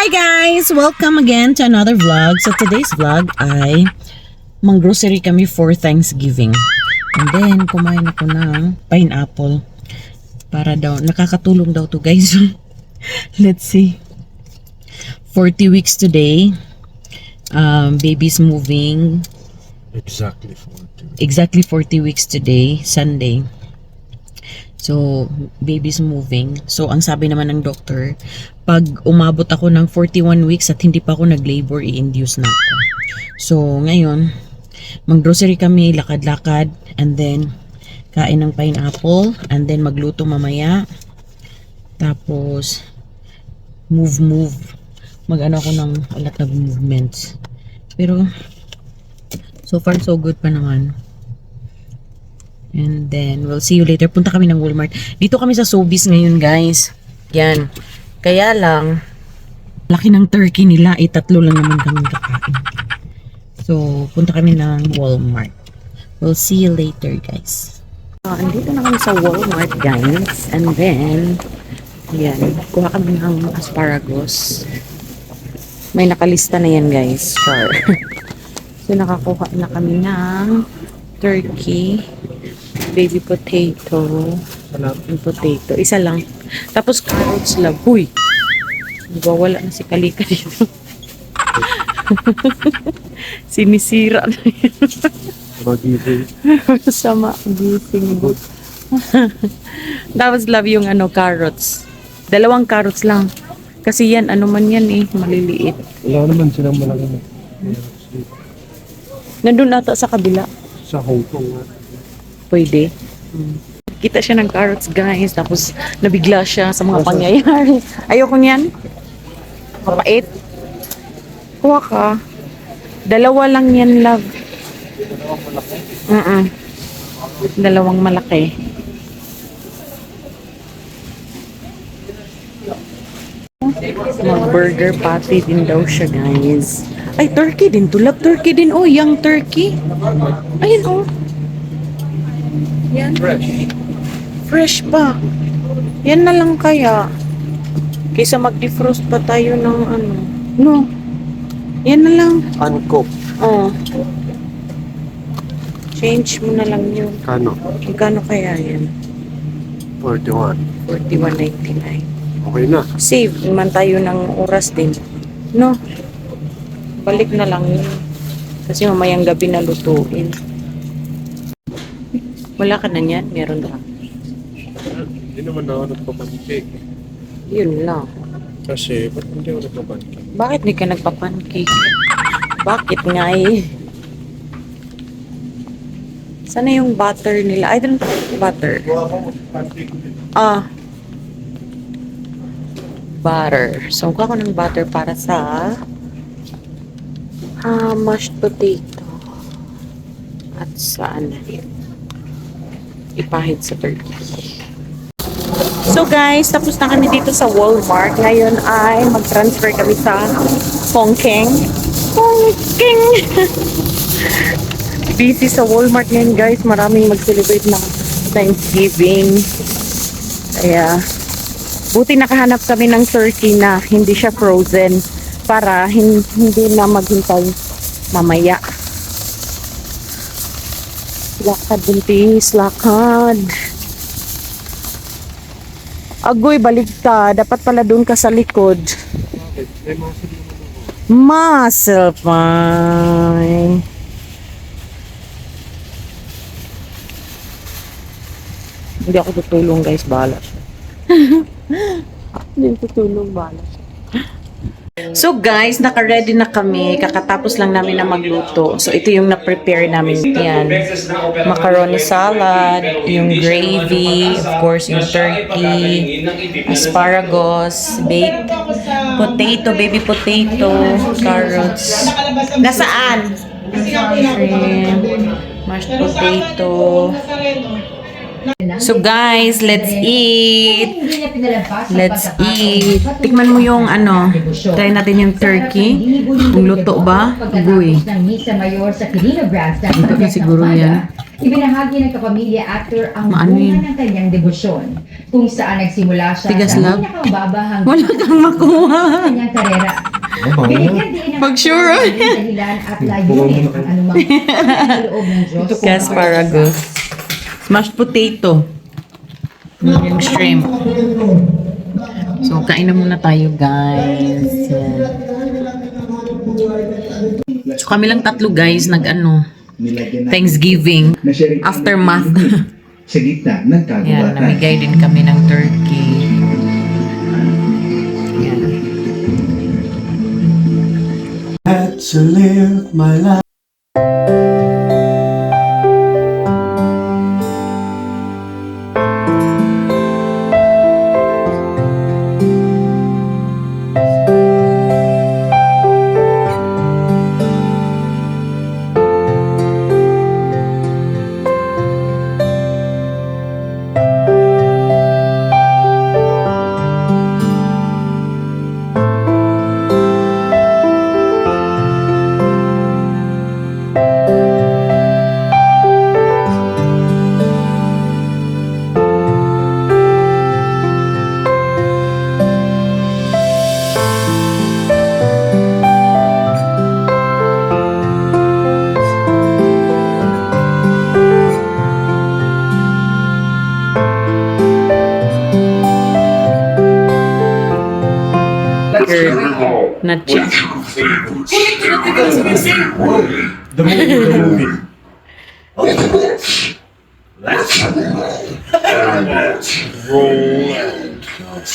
Hi guys! Welcome again to another vlog. So today's vlog ay mang-grocery kami for Thanksgiving. And then kumain ako ng pineapple. Para daw, nakakatulong daw to guys. Let's see. 40 weeks today. Baby's moving. Exactly 40 weeks today, Sunday. So, baby's moving. So, ang sabi naman ng doctor, pag umabot ako ng 41 weeks at hindi pa ako nag-labor, i-induce na ako. So, ngayon, mag-grocery kami, lakad-lakad, and then, kain ng pineapple, and then magluto mamaya. Tapos, move. Mag-ano ako ng a lot of movements. Pero, so far, so good pa naman. And then, we'll see you later. Punta kami ng Walmart. Dito kami sa Sobeys ngayon, guys. Yan. Kaya lang, laki ng turkey nila. Tatlo lang naman kami kakain. So, punta kami ng Walmart. We'll see you later, guys. Andito na kami sa Walmart, guys. And then, yan. Kuha kami ng asparagus. May nakalista na yan, guys. Sure. So, nakakuha na kami ng turkey, baby potato, and potato. Isa lang. Tapos carrots lang. Huy! Wala na si Kalika dito. Sinisira na yun. Magising. Sama. Gising. Tapos love yung carrots. 2 carrots lang. Kasi yan, man yan maliliit. Wala naman silang malaki na. Nandun ata sa kabila. Sa Hong Kong. Pwede. Kita siya ng carrots, guys. Tapos, nabigla siya sa mga pangyayari. Ayoko niyan. Mapait. Kuha ka. 2 lang yan, love. 2 malaki. Mag-burger patty din daw siya, guys. Ay, turkey din. Tulap turkey din. Oh, young turkey. Ayun, oh. Yan. Fresh pa. Yan na lang kaya. Kaysa mag-defrost pa tayo ng No. Yan na lang. Uncooked. Oh. Change mo na lang yun. Kano? Magkano kaya yan? 41. 41.99. Okay na. Save naman tayo ng oras din. No? Balik na lang yun. Kasi mamayang gabi na lutuin. Wala ka na yan? Meron na. Hindi naman ako nagpapancake. Yun lang. Kasi, ba't hindi ako nagpapancake? Bakit di ka nagpapancake? Bakit nga Sana yung butter nila? I don't know butter. Butter. So, kuha ko ng butter para sa mashed potato. At sa ipahid sa turkey. So guys, tapos na kami dito sa Walmart. Ngayon ay mag-transfer kami sa Hongkeng. Busy sa Walmart ngayon, guys. Maraming mag-celebrate ng Thanksgiving. Kaya, buti nakahanap kami ng turkey na hindi siya frozen para hindi na maghintay mamaya. Lakad, buntis. Lakad. Agoy, baligtad. Dapat pala doon ka sa likod. Muscle pie. Hindi ako tutulong, guys. Bahala siya. Hindi tutulong. Bahala siya. So guys, naka-ready na kami. Kakatapos lang namin na magluto. So ito yung na-prepare namin. Yan. Macaroni salad, yung gravy, of course yung turkey, asparagus, baked potato, baby potato, carrots. Nasaan? Shrimp, mashed potato, So guys, let's eat. Let's eat. Tikman mo yung ano. Try natin yung turkey. Kung luto ba? Ugoy. Luto na siguro yan. Ibinahagi ng kapamilya actor ang Maano bunga yun? ng kanyang debosyon kung saan nagsimula siya Tigas sa lang? pinakamababa hanggang Wala kang makuha. sa kanyang karera. Binigyan din ng Pag sure. dahilan at layunin ang anumang loob ng Diyos. Asparagus. Mashed potato. Yung shrimp. So, kain na muna tayo, guys. Yan. So, kami lang tatlo, guys, Thanksgiving. Aftermath. Sa gitna ng Yan, kagubatan. namigay din kami ng turkey. Yan. Had to live my life. Na check. The movie.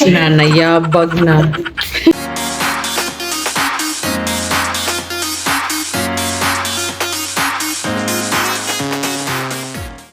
Nanayabag na.